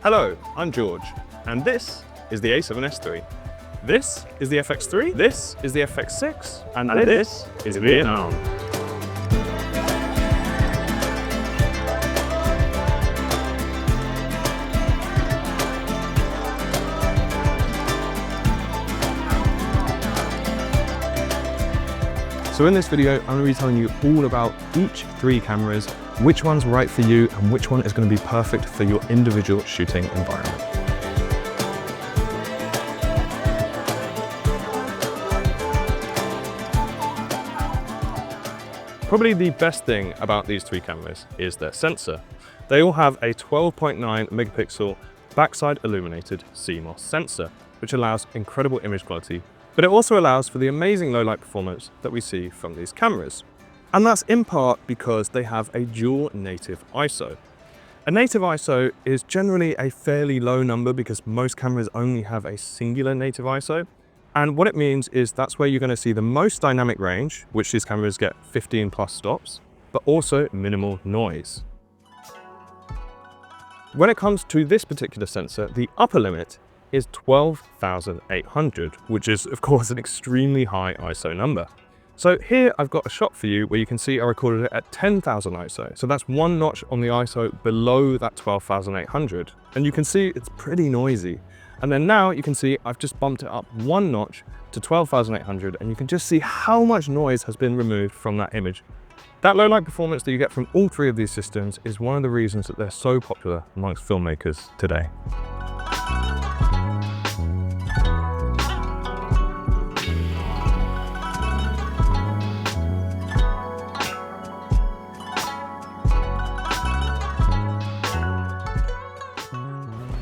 Hello, I'm George, and this is the A7S III. This is the FX3, this is the FX6, and this is Vietnam. So in this video, I'm going to be telling you all about each three cameras, which one's right for you, and which one is going to be perfect for your individual shooting environment. Probably the best thing about these three cameras is their sensor. They all have a 12.9 megapixel backside illuminated CMOS sensor, which allows incredible image quality, but it also allows for the amazing low light performance that we see from these cameras. And that's in part because they have a dual native ISO. A native ISO is generally a fairly low number because most cameras only have a singular native ISO. And what it means is that's where you're going to see the most dynamic range, which these cameras get 15 plus stops, but also minimal noise. When it comes to this particular sensor, the upper limit is 12,800, which is of course an extremely high ISO number. So here I've got a shot for you where you can see I recorded it at 10,000 ISO. So that's one notch on the ISO below that 12,800. And you can see it's pretty noisy. And then now you can see I've just bumped it up one notch to 12,800, and you can just see how much noise has been removed from that image. That low light performance that you get from all three of these systems is one of the reasons that they're so popular amongst filmmakers today.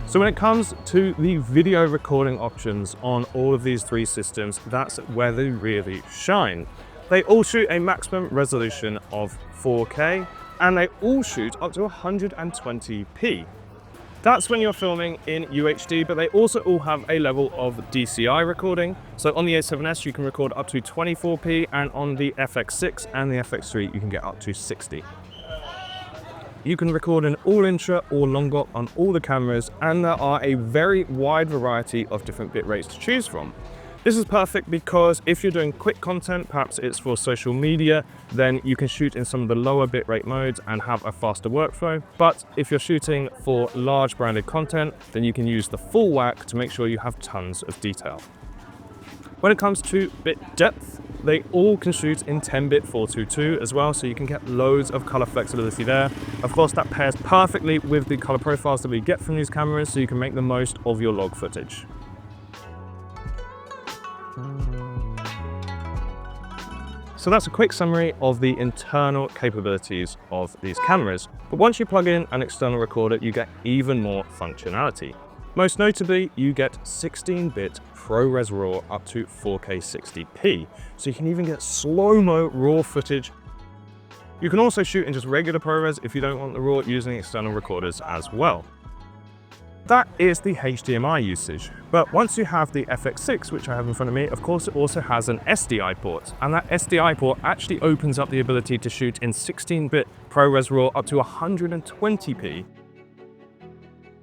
So when it comes to the video recording options on all of these three systems, that's where they really shine. They all shoot a maximum resolution of 4K, and they all shoot up to 120p. That's when you're filming in UHD, but they also all have a level of DCI recording. So on the A7S, you can record up to 24p, and on the FX6 and the FX3, you can get up to 60. You can record in all intra or long GOP on all the cameras, and there are a very wide variety of different bit rates to choose from. This is perfect because if you're doing quick content, perhaps it's for social media, then you can shoot in some of the lower bitrate modes and have a faster workflow. But if you're shooting for large branded content, then you can use the full whack to make sure you have tons of detail. When it comes to bit depth, they all can shoot in 10-bit 422 as well, so you can get loads of color flexibility there. Of course, that pairs perfectly with the color profiles that we get from these cameras, so you can make the most of your log footage. So that's a quick summary of the internal capabilities of these cameras. But once you plug in an external recorder, you get even more functionality. Most notably, you get 16-bit ProRes RAW up to 4K 60p, so you can even get slow-mo RAW footage. You can also shoot in just regular ProRes if you don't want the RAW using external recorders as well. That is the HDMI usage, but once you have the FX6, which I have in front of me, of course it also has an SDI port, and that SDI port actually opens up the ability to shoot in 16-bit ProRes RAW up to 120p.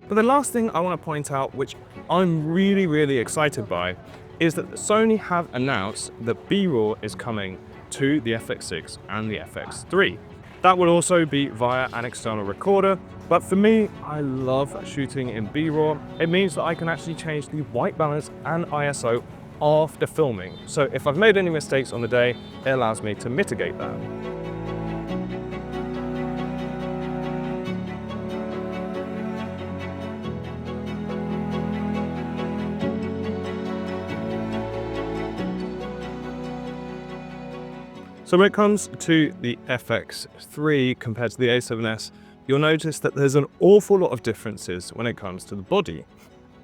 But the last thing I want to point out, which I'm really excited by, is that Sony have announced that B-RAW is coming to the FX6 and the FX3. That will also be via an external recorder, but for me, I love shooting in B-RAW. It means that I can actually change the white balance and ISO after filming. So if I've made any mistakes on the day, it allows me to mitigate that. So when it comes to the FX3 compared to the A7S, you'll notice that there's an awful lot of differences when it comes to the body.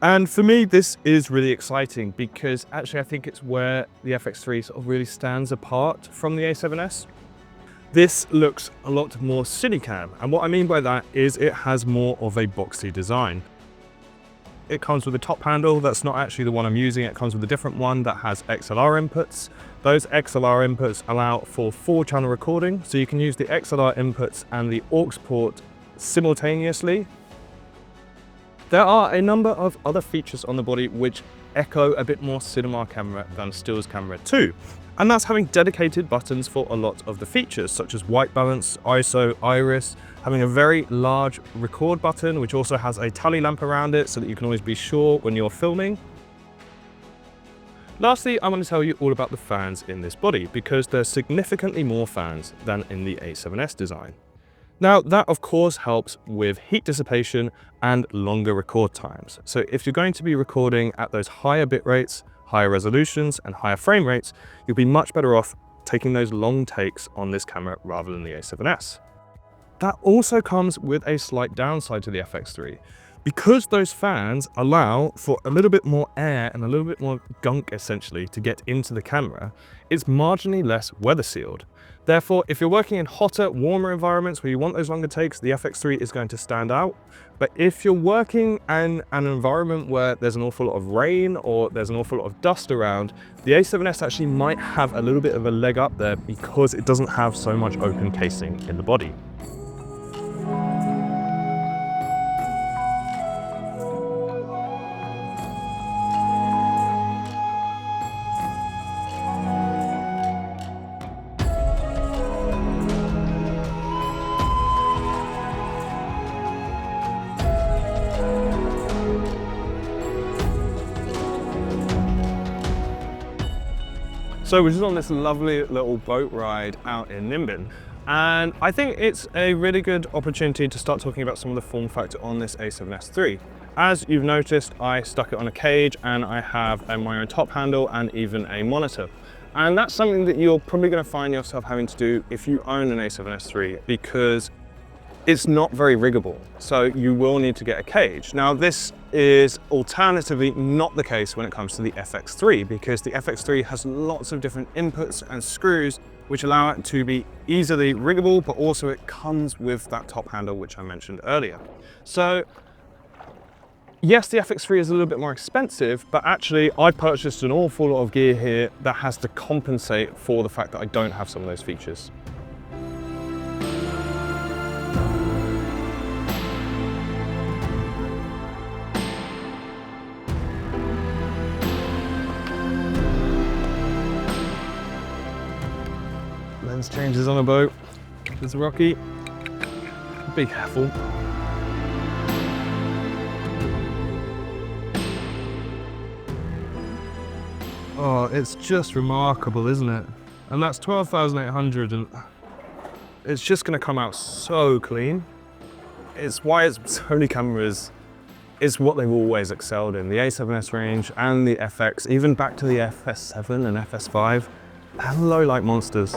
And for me, this is really exciting because actually I think it's where the FX3 sort of really stands apart from the A7S. This looks a lot more cinecam, and what I mean by that is it has more of a boxy design. It comes with a top handle that's not actually the one I'm using. It comes with a different one that has XLR inputs. Those XLR inputs allow for 4-channel recording, so you can use the XLR inputs and the aux port simultaneously. There are a number of other features on the body which echo a bit more cinema camera than stills camera too. And that's having dedicated buttons for a lot of the features, such as white balance, ISO, iris, having a very large record button, which also has a tally lamp around it so that you can always be sure when you're filming. Lastly, I want to tell you all about the fans in this body, because there's significantly more fans than in the A7S design. Now, that of course helps with heat dissipation and longer record times. So if you're going to be recording at those higher bit rates, higher resolutions and higher frame rates, you'll be much better off taking those long takes on this camera rather than the A7S. That also comes with a slight downside to the FX3. Because those fans allow for a little bit more air and a little bit more gunk essentially to get into the camera, it's marginally less weather sealed. Therefore, if you're working in hotter, warmer environments where you want those longer takes, the FX3 is going to stand out. But if you're working in an environment where there's an awful lot of rain or there's an awful lot of dust around, the A7S actually might have a little bit of a leg up there because it doesn't have so much open casing in the body. So we're just on this lovely little boat ride out in Nimbin, and I think it's a really good opportunity to start talking about some of the form factor on this A7S III. As you've noticed, I stuck it on a cage and I have my own top handle and even a monitor. And that's something that you're probably going to find yourself having to do if you own an A7S III, because it's not very riggable, so you will need to get a cage. Now, this is alternatively not the case when it comes to the FX3, because the FX3 has lots of different inputs and screws which allow it to be easily riggable, but also it comes with that top handle which I mentioned earlier. So yes, the FX3 is a little bit more expensive, but actually I purchased an awful lot of gear here that has to compensate for the fact that I don't have some of those features. Lens changes on a boat. It's rocky. Be careful. Oh, it's just remarkable, isn't it? And that's 12,800, and it's just going to come out so clean. It's why Sony cameras is what they've always excelled in. The A7S range and the FX, even back to the FS7 and FS5, they're low light monsters.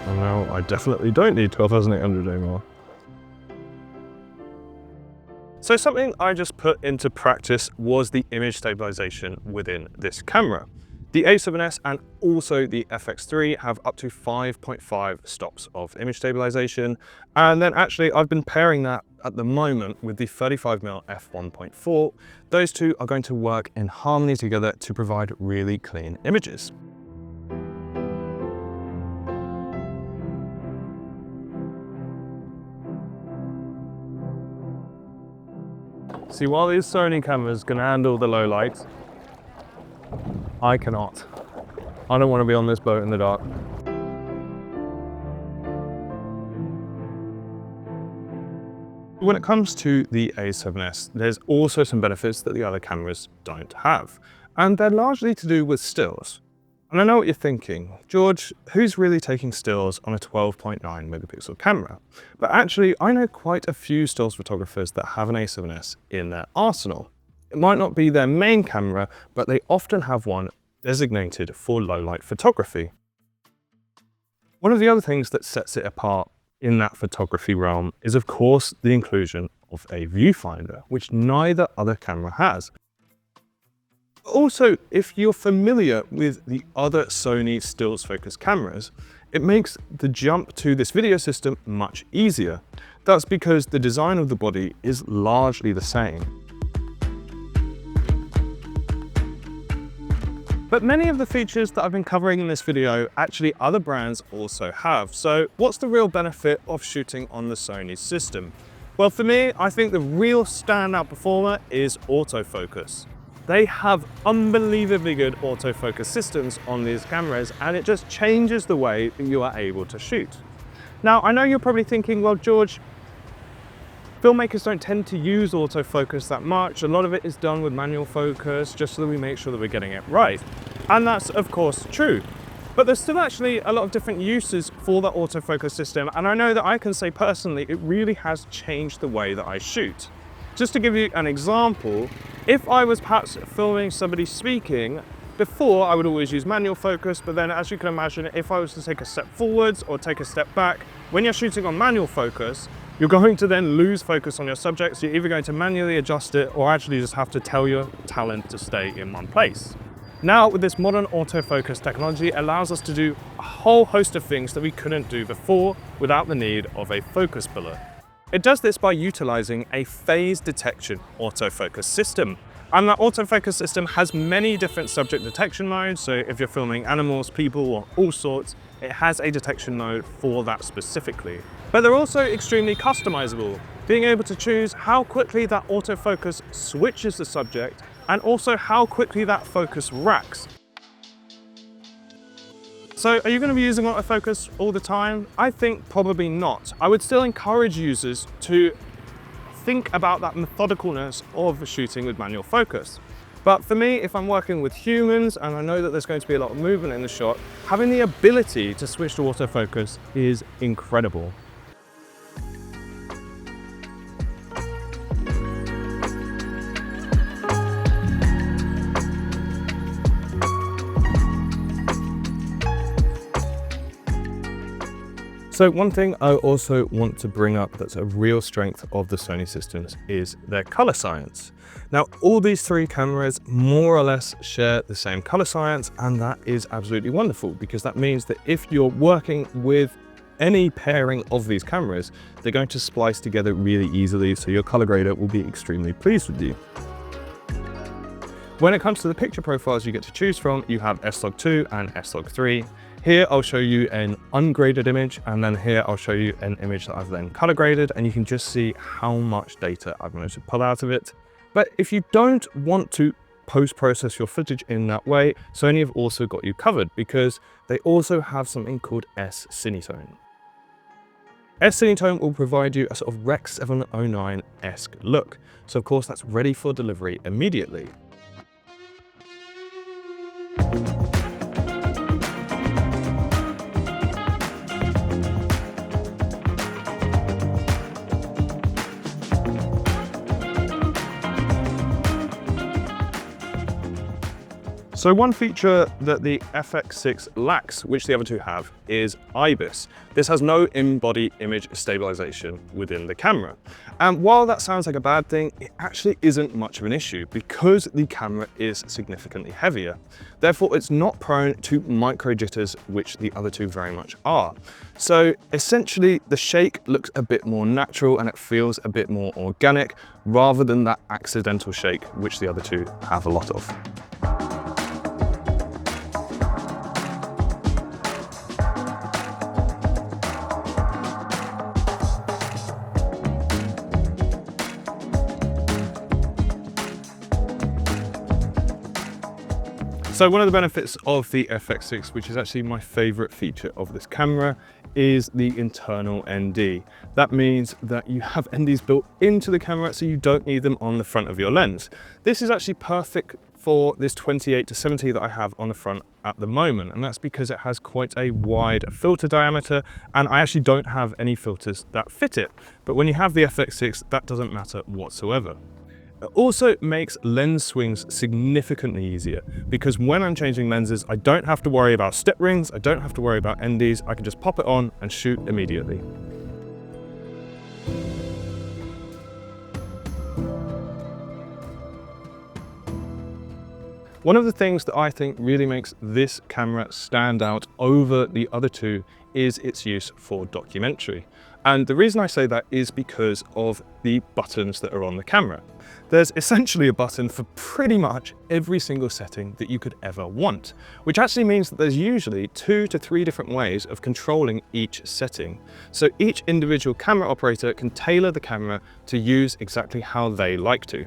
No, I definitely don't need 12,800 anymore. So something I just put into practice was the image stabilization within this camera. The A7S and also the FX3 have up to 5.5 stops of image stabilization. And then actually I've been pairing that at the moment with the 35mm f1.4. Those two are going to work in harmony together to provide really clean images. See, while these Sony cameras can handle the low light, I cannot. I don't want to be on this boat in the dark. When it comes to the A7S, there's also some benefits that the other cameras don't have, and they're largely to do with stills. And I know what you're thinking, George, who's really taking stills on a 12.9 megapixel camera? But actually, I know quite a few stills photographers that have an A7S in their arsenal. It might not be their main camera, but they often have one designated for low light photography. One of the other things that sets it apart in that photography realm is, of course, the inclusion of a viewfinder, which neither other camera has. Also, if you're familiar with the other Sony stills focused cameras, it makes the jump to this video system much easier. That's because the design of the body is largely the same. But many of the features that I've been covering in this video, actually other brands also have. So what's the real benefit of shooting on the Sony system? Well, for me, I think the real standout performer is autofocus. They have unbelievably good autofocus systems on these cameras, and it just changes the way that you are able to shoot. Now, I know you're probably thinking, well, George, filmmakers don't tend to use autofocus that much. A lot of it is done with manual focus, just so that we make sure that we're getting it right. And that's, of course, true. But there's still actually a lot of different uses for the autofocus system, and I know that I can say personally, it really has changed the way that I shoot. Just to give you an example, if I was perhaps filming somebody speaking, before I would always use manual focus, but then as you can imagine, if I was to take a step forwards or take a step back, when you're shooting on manual focus, you're going to then lose focus on your subject, so you're either going to manually adjust it or actually just have to tell your talent to stay in one place. Now, with this modern autofocus technology, it allows us to do a whole host of things that we couldn't do before without the need of a focus puller. It does this by utilizing a phase detection autofocus system. And that autofocus system has many different subject detection modes. So if you're filming animals, people, or all sorts, it has a detection mode for that specifically. But they're also extremely customizable, being able to choose how quickly that autofocus switches the subject and also how quickly that focus racks. So are you going to be using autofocus all the time? I think probably not. I would still encourage users to think about that methodicalness of shooting with manual focus. But for me, if I'm working with humans and I know that there's going to be a lot of movement in the shot, having the ability to switch to autofocus is incredible. So one thing I also want to bring up that's a real strength of the Sony systems is their color science. Now, all these three cameras more or less share the same color science, and that is absolutely wonderful because that means that if you're working with any pairing of these cameras, they're going to splice together really easily, so your color grader will be extremely pleased with you. When it comes to the picture profiles you get to choose from, you have S-Log2 and S-Log3. Here I'll show you an ungraded image, and then here I'll show you an image that I've then color graded, and you can just see how much data I've managed to pull out of it. But if you don't want to post-process your footage in that way, Sony have also got you covered because they also have something called S-Cinetone. S-Cinetone will provide you a sort of Rec. 709-esque look. So of course that's ready for delivery immediately. So one feature that the FX6 lacks, which the other two have, is IBIS. This has no in-body image stabilization within the camera. And while that sounds like a bad thing, it actually isn't much of an issue because the camera is significantly heavier. Therefore, it's not prone to micro jitters, which the other two very much are. So essentially, the shake looks a bit more natural and it feels a bit more organic rather than that accidental shake, which the other two have a lot of. So one of the benefits of the FX6, which is actually my favorite feature of this camera, is the internal ND. That means that you have NDs built into the camera, so you don't need them on the front of your lens. This is actually perfect for this 28-70 that I have on the front at the moment, and that's because it has quite a wide filter diameter, and I actually don't have any filters that fit it. But when you have the FX6, that doesn't matter whatsoever. It also makes lens swings significantly easier because when I'm changing lenses, I don't have to worry about step rings, I don't have to worry about NDs, I can just pop it on and shoot immediately. One of the things that I think really makes this camera stand out over the other two is its use for documentary. And the reason I say that is because of the buttons that are on the camera. There's essentially a button for pretty much every single setting that you could ever want, which actually means that there's usually 2 to 3 different ways of controlling each setting. So each individual camera operator can tailor the camera to use exactly how they like to.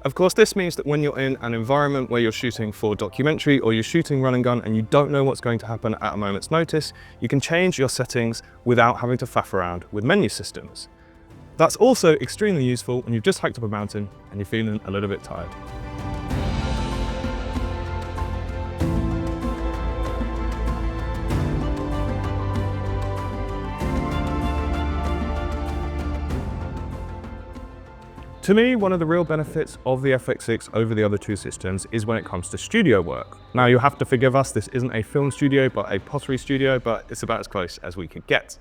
Of course, this means that when you're in an environment where you're shooting for documentary or you're shooting run and gun and you don't know what's going to happen at a moment's notice, you can change your settings without having to faff around with menu systems. That's also extremely useful when you've just hiked up a mountain and you're feeling a little bit tired. To me, one of the real benefits of the FX6 over the other two systems is when it comes to studio work. Now, you'll have to forgive us, this isn't a film studio, but a pottery studio, but it's about as close as we could get.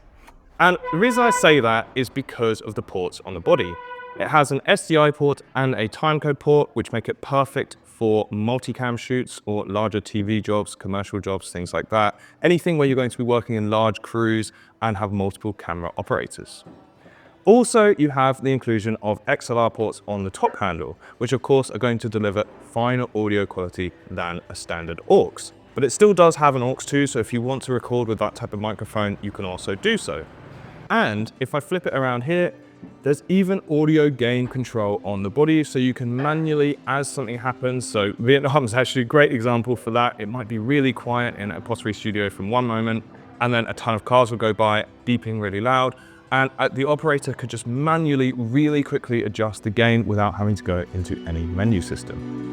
And the reason I say that is because of the ports on the body. It has an SDI port and a timecode port, which make it perfect for multicam shoots or larger TV jobs, commercial jobs, things like that. Anything where you're going to be working in large crews and have multiple camera operators. Also, you have the inclusion of XLR ports on the top handle, which of course are going to deliver finer audio quality than a standard aux. But it still does have an aux too, so if you want to record with that type of microphone, you can also do so. And if I flip it around here, there's even audio gain control on the body, so you can manually, as something happens, so Vietnam is actually a great example for that. It might be really quiet in a pottery studio from one moment, and then a ton of cars will go by, beeping really loud. And the operator could just manually, really quickly adjust the gain without having to go into any menu system.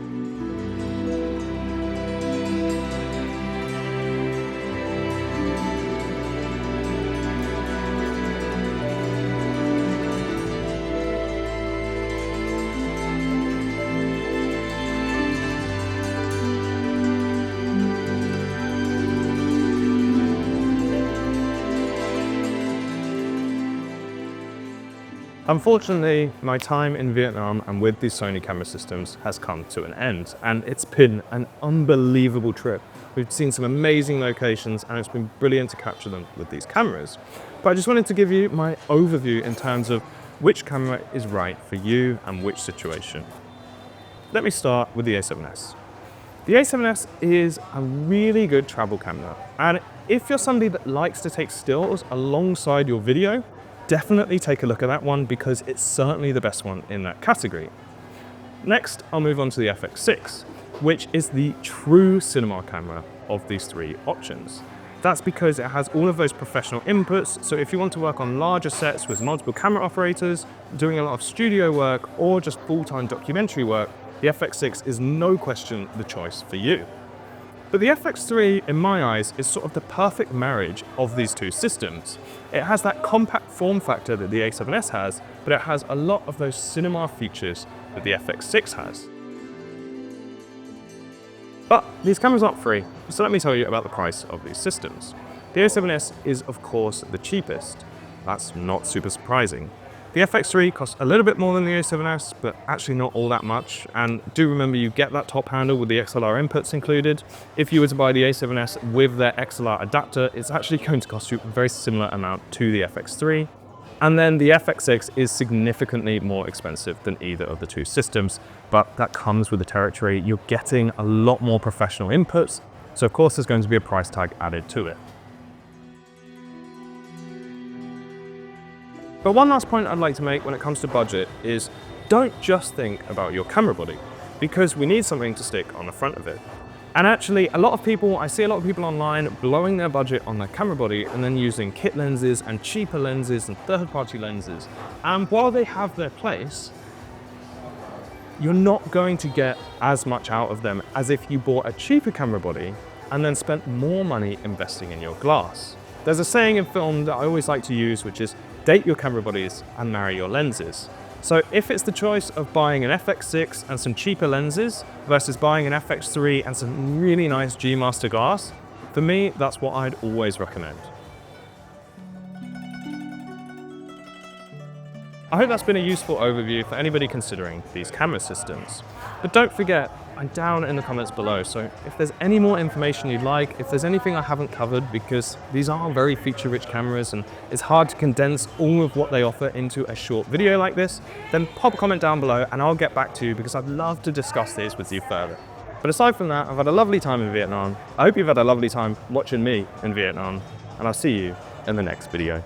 Unfortunately, my time in Vietnam and with these Sony camera systems has come to an end, and it's been an unbelievable trip. We've seen some amazing locations and it's been brilliant to capture them with these cameras. But I just wanted to give you my overview in terms of which camera is right for you and which situation. Let me start with the A7S. The A7S is a really good travel camera, and if you're somebody that likes to take stills alongside your video, definitely take a look at that one because it's certainly the best one in that category. Next, I'll move on to the FX6, which is the true cinema camera of these three options. That's because it has all of those professional inputs, so if you want to work on larger sets with multiple camera operators, doing a lot of studio work, or just full-time documentary work, the FX6 is no question the choice for you. But the FX3, in my eyes, is sort of the perfect marriage of these two systems. It has that compact form factor that the A7S has, but it has a lot of those cinema features that the FX6 has. But these cameras aren't free, so let me tell you about the price of these systems. The A7S is, of course, the cheapest. That's not super surprising. The FX3 costs a little bit more than the A7S, but actually not all that much. And do remember you get that top handle with the XLR inputs included. If you were to buy the A7S with their XLR adapter, it's actually going to cost you a very similar amount to the FX3. And then the FX6 is significantly more expensive than either of the two systems, but that comes with the territory. You're getting a lot more professional inputs, so of course there's going to be a price tag added to it. But one last point I'd like to make when it comes to budget is don't just think about your camera body, because we need something to stick on the front of it. And actually, I see a lot of people online blowing their budget on their camera body and then using kit lenses and cheaper lenses and third-party lenses. And while they have their place, you're not going to get as much out of them as if you bought a cheaper camera body and then spent more money investing in your glass. There's a saying in film that I always like to use, which is date your camera bodies and marry your lenses. So if it's the choice of buying an FX6 and some cheaper lenses versus buying an FX3 and some really nice G Master glass, for me, that's what I'd always recommend. I hope that's been a useful overview for anybody considering these camera systems. But don't forget, I'm down in the comments below, so if there's any more information you'd like, if there's anything I haven't covered, because these are very feature-rich cameras and it's hard to condense all of what they offer into a short video like this, then pop a comment down below and I'll get back to you because I'd love to discuss this with you further. But aside from that, I've had a lovely time in Vietnam. I hope you've had a lovely time watching me in Vietnam, and I'll see you in the next video.